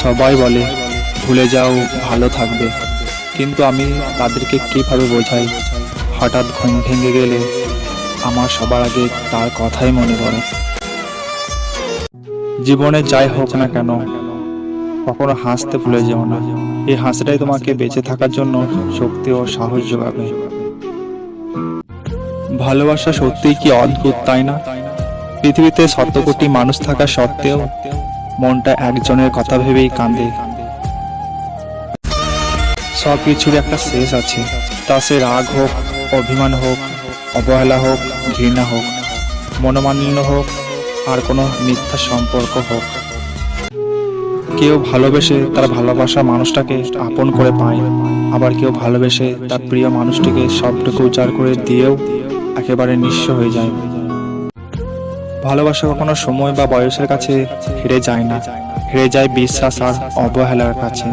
সবাই বলে ভুলে যাও, ভালো থাকবে, কিন্তু আমি তাদেরকে কিভাবে বোঝাই? হঠাৎ ঘুম ভেঙে গেলে আমার সবার আগে তার কথাই মনে পড়ে। জীবনে যাই হোক না কেন, কখনো হাসতে ভুলে যেও না। এই হাসিটাই তোমাকে বেঁচে থাকার জন্য শক্তি ও সাহস যোগাবে। ভালোবাসা সত্যিই কি অদ্ভুত, তাই না? পৃথিবীতে শত কোটি মানুষ থাকা সত্ত্বেও মনটা একজনের কথা ভেবেই কাঁদে। সব কিছুর একটা শেষ আছে, তা সে রাগ হোক, অভিমান হোক, অবহেলা হোক, ঘৃণা হোক, মনোমালিন্য হোক, আর কোনো মিথ্যা সম্পর্ক হোক। কেউ ভালোবেসে তার ভালোবাসা মানুষটাকে আপন করে পায়, আবার কেউ ভালোবেসে তার প্রিয় মানুষটিকে সবটুকু উজাড় করে দিয়েও একেবারে নিঃস্ব হয়ে যায়। ভালোবাসা কখনো সময় বা বয়সের কাছে হেরে যায় না, হেরে যায় বিশ্বাস আর অবহেলার কাছে।